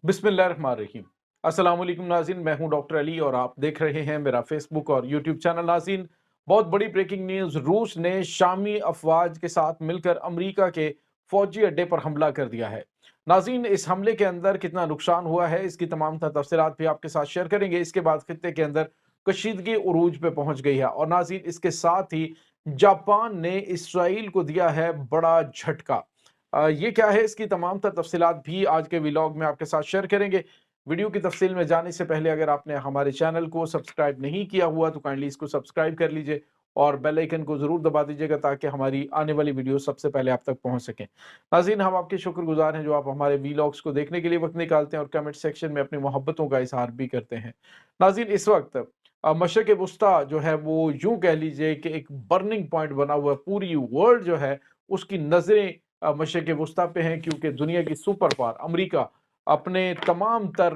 बिस्मिल्लाहिर्रहमानिर्रहीम। अस्सलाम वालेकुम नाज़रीन, मैं हूं डॉक्टर अली और आप देख रहे हैं मेरा फेसबुक और यूट्यूब चैनल। नाज़रीन, बहुत बड़ी ब्रेकिंग न्यूज़, रूस ने शामी अफवाज के साथ मिलकर अमेरिका के फौजी अड्डे पर हमला कर दिया है। नाज़रीन, इस हमले के अंदर कितना नुकसान हुआ है, इसकी तमाम तफसीलात भी आपके साथ शेयर करेंगे। इसके बाद खित्ते के अंदर कशीदगी उरूज पे पहुंच गई है और नाज़रीन, इसके साथ ही जापान ने इसराइल को दिया है बड़ा झटका। ये क्या है, इसकी तमाम तफसीलात भी आज के व्लॉग में आपके साथ शेयर करेंगे। वीडियो की तफसील में जाने से पहले अगर आपने हमारे चैनल को सब्सक्राइब नहीं किया हुआ तो काइंडली इसको सब्सक्राइब कर लीजिए और बेल आइकन को ज़रूर दबा दीजिएगा ताकि हमारी आने वाली वीडियो सबसे पहले आप तक पहुंच सकें। नाज़रीन, हम आपके शुक्रगुजार हैं जो आप हमारे व्लॉग्स को देखने के लिए वक्त निकालते हैं और कमेंट सेक्शन में अपनी मोहब्बतों का इजहार भी करते हैं। नाज़रीन, इस वक्त मशरक़ वस्ता जो है वो यूं कह लीजिए कि एक बर्निंग पॉइंट बना हुआ है। पूरी वर्ल्ड जो है उसकी नज़रें मशरक़ वस्ता पे हैं, क्योंकि दुनिया की सुपर पावर अमेरिका अपने तमाम तर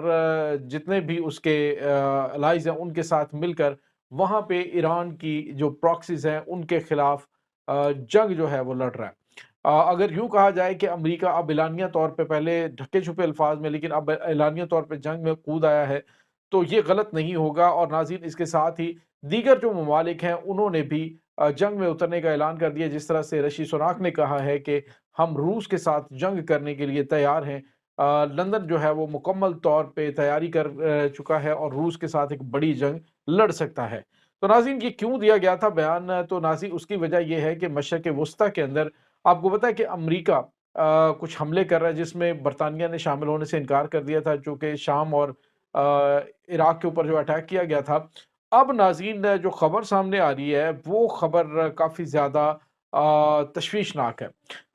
जितने भी उसके अलाइज हैं उनके साथ मिलकर वहाँ पे ईरान की जो प्रॉक्सीज हैं उनके खिलाफ जंग जो है वो लड़ रहा है। अगर यूं कहा जाए कि अमेरिका अब एलानिया तौर पे, पहले ढके छुपे अल्फाज में लेकिन अब एलानिया तौर पे जंग में कूद आया है, तो ये गलत नहीं होगा। और नाज़रीन, इसके साथ ही दीगर जो ममालिक हैं उन्होंने भी जंग में उतरने का ऐलान कर दिया। जिस तरह से ऋषि सुनाक ने कहा है कि हम रूस के साथ जंग करने के लिए तैयार हैं। लंदन जो है वो मुकम्मल तौर पे तैयारी कर चुका है और रूस के साथ एक बड़ी जंग लड़ सकता है। तो नाज़रीन, ये क्यों दिया गया था बयान? तो नाज़रीन, उसकी वजह ये है कि मशरक़ वस्ता के अंदर आपको पता है कि अमेरिका कुछ हमले कर रहा है जिसमें बरतानिया ने शामिल होने से इनकार कर दिया था, जो कि शाम और इराक के ऊपर जो अटैक किया गया था। अब नाज़रीन, जो खबर सामने आ रही है वो खबर काफ़ी ज़्यादा तशवीशनाक है।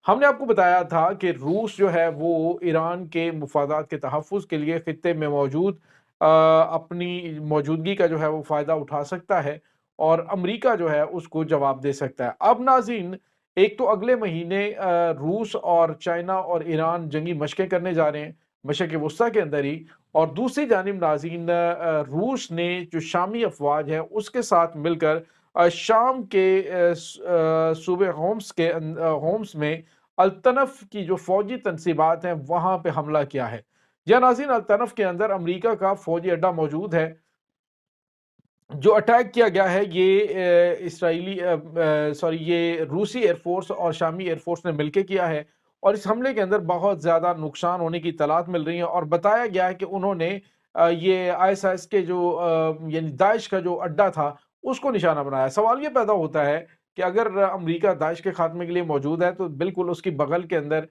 हमने आपको बताया था कि रूस जो है वो ईरान के मुफादात के तहफ़्फ़ुज़ के लिए खित्ते में मौजूद अपनी मौजूदगी का जो है वो फ़ायदा उठा सकता है और अमेरिका जो है उसको जवाब दे सकता है। अब नाज़रीन, एक तो अगले महीने रूस और चाइना और ईरान जंगी मशक़ें करने जा रहे हैं मशरक़ वस्ता के अंदर ही, और दूसरी जानिब नाज़रीन, रूस ने जो शामी अफ़वाज है उसके साथ मिलकर शाम के सूबे होम्स में अल्तनफ़ की जो फ़ौजी तनसीबात हैं वहाँ पे हमला किया है। या नाज़रीन, अल्तनफ़ के अंदर अमेरिका का फ़ौजी अड्डा मौजूद है। जो अटैक किया गया है ये ये रूसी एयरफोर्स और शामी एयरफोर्स ने मिलकर किया है और इस हमले के अंदर बहुत ज़्यादा नुकसान होने की इत्तलात मिल रही हैं और बताया गया है कि उन्होंने ये आईएसआईएस के जो यानी दाइश का जो अड्डा था उसको निशाना बनाया। सवाल ये पैदा होता है कि अगर अमेरिका दाइश के खात्मे के लिए मौजूद है तो बिल्कुल उसकी बगल के अंदर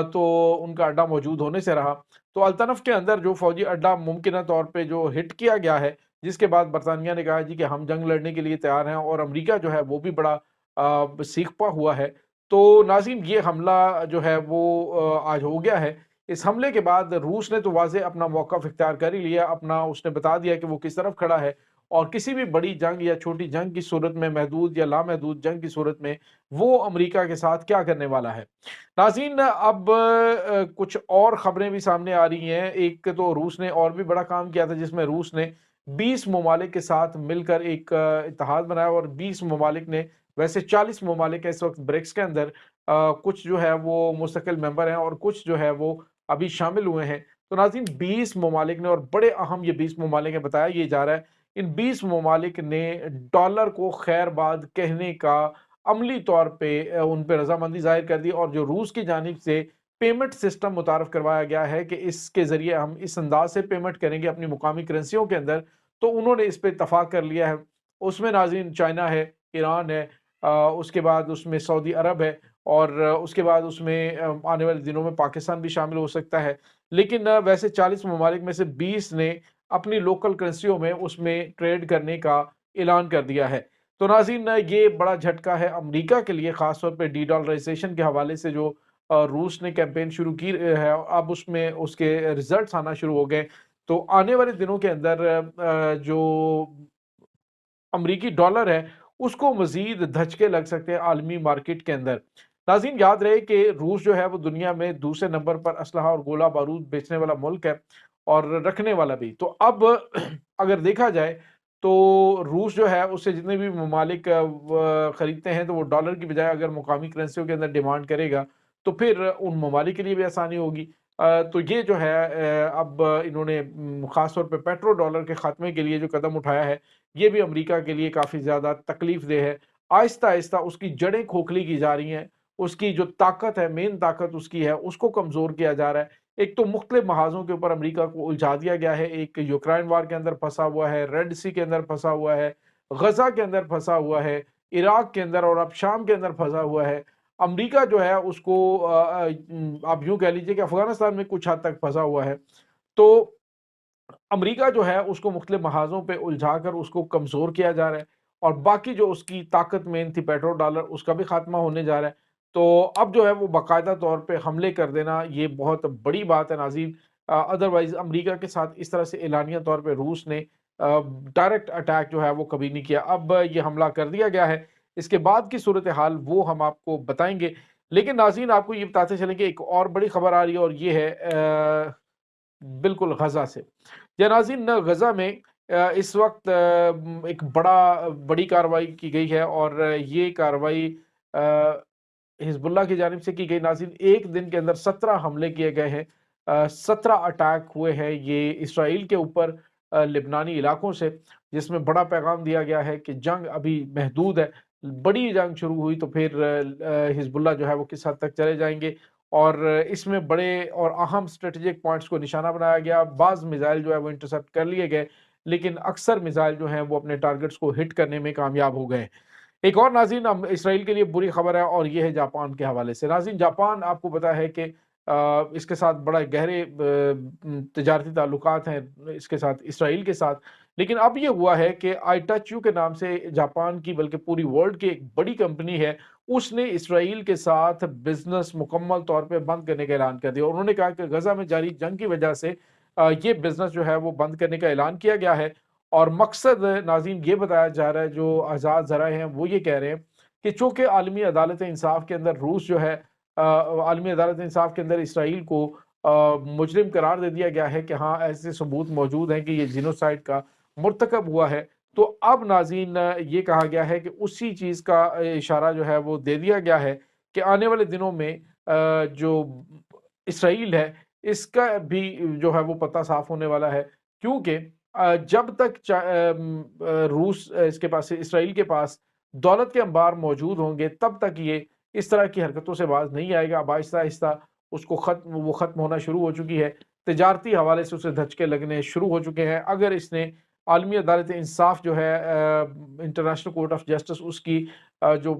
तो उनका अड्डा मौजूद होने से रहा। तो अल्तनफ़ के अंदर जो फौजी अड्डा मुमकिन तौर पे जो हिट किया गया है, जिसके बाद बरतानिया ने कहा जी कि हम जंग लड़ने के लिए तैयार हैं और अमेरिका जो है वो भी बड़ा सीखता हुआ है। तो नाज़रीन, ये हमला जो है वो आज हो गया है। इस हमले के बाद रूस ने तो वाज़ेह अपना मौक़िफ़ इख्तियार कर ही लिया, अपना उसने बता दिया कि वो किस तरफ खड़ा है और किसी भी बड़ी जंग या छोटी जंग की सूरत में, महदूद या लामहदूद जंग की सूरत में वो अमेरिका के साथ क्या करने वाला है। नाज़रीन, अब कुछ और ख़बरें भी सामने आ रही हैं। एक तो रूस ने और भी बड़ा काम किया था जिसमें रूस ने 20 ममालिक के साथ मिलकर एक इत्तेहाद बनाया और 20 ममालिक ने, वैसे 40 ममालिक है इस वक्त ब्रिक्स के अंदर, कुछ जो है वो मुस्तकिल मेंबर हैं और कुछ जो है वो अभी शामिल हुए हैं। तो नाज़रीन, 20 ममालिक ने, और बड़े अहम ये 20 ममालिक हैं, बताया ये जा रहा है इन 20 ममालिक ने डॉलर को खैरबाद कहने का अमली तौर पे उन पे रजामंदी जाहिर कर दी और जो रूस की जानिब से पेमेंट सिस्टम मुतारफ करवाया गया है कि इसके ज़रिए हम इस अंदाज से पेमेंट करेंगे अपनी मुकामी करेंसियों के अंदर, तो उन्होंने इस पे इत्तफ़ाक कर लिया है। उसमें नाज़रीन चाइना है, ईरान है, उसके बाद उसमें सऊदी अरब है और उसके बाद उसमें आने वाले दिनों में पाकिस्तान भी शामिल हो सकता है। लेकिन वैसे 40 ममालिक में से 20 ने अपनी लोकल करेंसियों में उसमें ट्रेड करने का ऐलान कर दिया है। तो नाज़रीन, ये बड़ा झटका है अमेरिका के लिए, ख़ास तौर पे डी-डॉलराइज़ेशन के हवाले से जो रूस ने कैंपेन शुरू की है, अब उसमें उसके रिज़ल्ट्स आना शुरू हो गए। तो आने वाले दिनों के अंदर जो अमरीकी डॉलर है, उसको मज़ीद धचके लग सकते हैं आलमी मार्केट के अंदर। नाज़रीन, याद रहे कि रूस जो है वो दुनिया में दूसरे नंबर पर असलहा और गोला बारूद बेचने वाला मुल्क है और रखने वाला भी। तो अब अगर देखा जाए तो रूस जो है उससे जितने भी ममालिक खरीदते हैं तो वो डॉलर की बजाय अगर मुकामी करेंसियों के अंदर डिमांड करेगा तो फिर उन ममालिक के लिए भी आसानी होगी। تو یہ جو ہے اب انہوں نے خاص طور پہ پیٹرو ڈالر کے خاتمے کے لیے جو قدم اٹھایا ہے یہ بھی امریکہ کے لیے کافی زیادہ تکلیف دہ ہے۔ آہستہ آہستہ اس کی جڑیں کھوکھلی کی جا رہی ہیں، اس کی جو طاقت ہے، مین طاقت اس کی ہے، اس کو کمزور کیا جا رہا ہے۔ ایک تو مختلف محاذوں کے اوپر امریکہ کو الجھا دیا گیا ہے، ایک یوکرائن وار کے اندر پھنسا ہوا ہے، ریڈ سی کے اندر پھنسا ہوا ہے، غزہ کے اندر پھنسا ہوا ہے، عراق کے اندر اور اب شام کے اندر پھنسا ہوا ہے۔ امریکہ جو ہے اس کو آپ یوں کہہ لیجئے کہ افغانستان میں کچھ حد تک پھنسا ہوا ہے۔ تو امریکہ جو ہے اس کو مختلف محاذوں پہ الجھا کر اس کو کمزور کیا جا رہا ہے، اور باقی جو اس کی طاقت مین تھی پیٹرو ڈالر، اس کا بھی خاتمہ ہونے جا رہا ہے۔ تو اب جو ہے وہ باقاعدہ طور پہ حملے کر دینا یہ بہت بڑی بات ہے ناظرین۔ ادروائز امریکہ کے ساتھ اس طرح سے اعلانیہ طور پہ روس نے ڈائریکٹ اٹیک جو ہے وہ کبھی نہیں کیا، اب یہ حملہ کر دیا گیا ہے۔ اس کے بعد کی صورتحال وہ ہم آپ کو بتائیں گے، لیکن ناظرین آپ کو یہ بتاتے چلیں کہ ایک اور بڑی خبر آ رہی ہے، اور یہ ہے بالکل غزہ سے۔ یا ناظرین غزہ میں اس وقت ایک بڑی کارروائی کی گئی ہے، اور یہ کارروائی حزب اللہ کی جانب سے کی گئی۔ ناظرین ایک دن کے اندر 17 حملے کیے گئے ہیں، 17 اٹیک ہوئے ہیں یہ اسرائیل کے اوپر لبنانی علاقوں سے، جس میں بڑا پیغام دیا گیا ہے کہ جنگ ابھی محدود ہے، بڑی جنگ شروع ہوئی تو پھر حزب اللہ جو ہے وہ کس حد تک چلے جائیں گے، اور اس میں بڑے اور اہم اسٹریٹجک پوائنٹس کو نشانہ بنایا گیا۔ بعض میزائل جو ہے وہ انٹرسپٹ کر لیے گئے، لیکن اکثر میزائل جو ہیں وہ اپنے ٹارگٹس کو ہٹ کرنے میں کامیاب ہو گئے۔ ایک اور ناظرین اسرائیل کے لیے بری خبر ہے، اور یہ ہے جاپان کے حوالے سے۔ ناظرین جاپان آپ کو پتا ہے کہ اس کے ساتھ بڑا گہرے تجارتی تعلقات ہیں اس کے ساتھ، اسرائیل کے ساتھ، لیکن اب یہ ہوا ہے کہ آئی ٹچ یو کے نام سے جاپان کی بلکہ پوری ورلڈ کی ایک بڑی کمپنی ہے، اس نے اسرائیل کے ساتھ بزنس مکمل طور پہ بند کرنے کا اعلان کر دیا۔ انہوں نے کہا کہ غزہ میں جاری جنگ کی وجہ سے یہ بزنس جو ہے وہ بند کرنے کا اعلان کیا گیا ہے، اور مقصد ناظرین یہ بتایا جا رہا ہے، جو آزاد ذرائع ہیں وہ یہ کہہ رہے ہیں کہ چونکہ عالمی عدالت انصاف کے اندر روس جو ہے عالمی عدالت انصاف کے اندر اسرائیل کو مجرم قرار دے دیا گیا ہے کہ ہاں ایسے ثبوت موجود ہیں کہ یہ جینوسائیڈ کا مرتکب ہوا ہے، تو اب ناظرین یہ کہا گیا ہے کہ اسی چیز کا اشارہ جو ہے وہ دے دیا گیا ہے کہ آنے والے دنوں میں جو اسرائیل ہے اس کا بھی جو ہے وہ پتہ صاف ہونے والا ہے، کیونکہ جب تک روس اس کے پاس اسرائیل کے پاس دولت کے انبار موجود ہوں گے تب تک یہ اس طرح کی حرکتوں سے باز نہیں آئے گا۔ اب آہستہ آہستہ اس کو ختم ہونا شروع ہو چکی ہے، تجارتی حوالے سے اسے دھچکے لگنے شروع ہو چکے ہیں۔ اگر اس نے عالمی عدالت انصاف جو ہے انٹرنیشنل کورٹ آف جسٹس، اس کی جو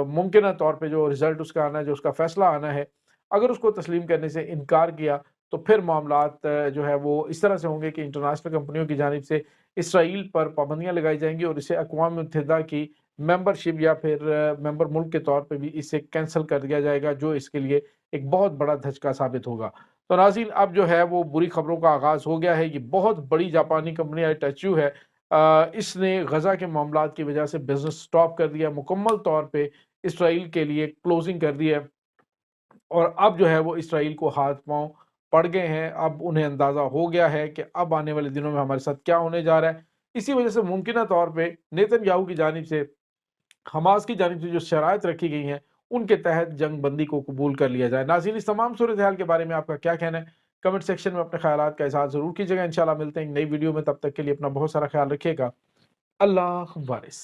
ممکنہ طور پہ جو رزلٹ اس کا آنا ہے، جو اس کا فیصلہ آنا ہے، اگر اس کو تسلیم کرنے سے انکار کیا تو پھر معاملات جو ہے وہ اس طرح سے ہوں گے کہ انٹرنیشنل کمپنیوں کی جانب سے اسرائیل پر پابندیاں لگائی جائیں گی، اور اسے اقوام متحدہ کی ممبرشپ یا پھر ممبر ملک کے طور پہ بھی اسے کینسل کر دیا جائے گا، جو اس کے لیے ایک بہت بڑا دھچکا ثابت ہوگا۔ تو ناظرین اب جو ہے وہ بری خبروں کا آغاز ہو گیا ہے۔ یہ بہت بڑی جاپانی کمپنی آئی ٹچ یو ہے، اس نے غزہ کے معاملات کی وجہ سے بزنس سٹاپ کر دیا، مکمل طور پہ اسرائیل کے لیے کلوزنگ کر دی ہے، اور اب جو ہے وہ اسرائیل کو ہاتھ پاؤں پڑ گئے ہیں۔ اب انہیں اندازہ ہو گیا ہے کہ اب آنے والے دنوں میں ہمارے ساتھ کیا ہونے جا رہا ہے۔ اسی وجہ سے ممکنہ طور پہ نیتن یاہو کی جانب سے، حماس کی جانب سے جو شرائط رکھی گئی ہیں ان کے تحت جنگ بندی کو قبول کر لیا جائے۔ ناظرین اس تمام صورتحال کے بارے میں آپ کا کیا کہنا ہے؟ کمنٹ سیکشن میں اپنے خیالات کا اظہار ضرور کیجیے گا۔ انشاءاللہ ملتے ہیں ایک نئی ویڈیو میں، تب تک کے لیے اپنا بہت سارا خیال رکھیے گا۔ اللہ حافظ۔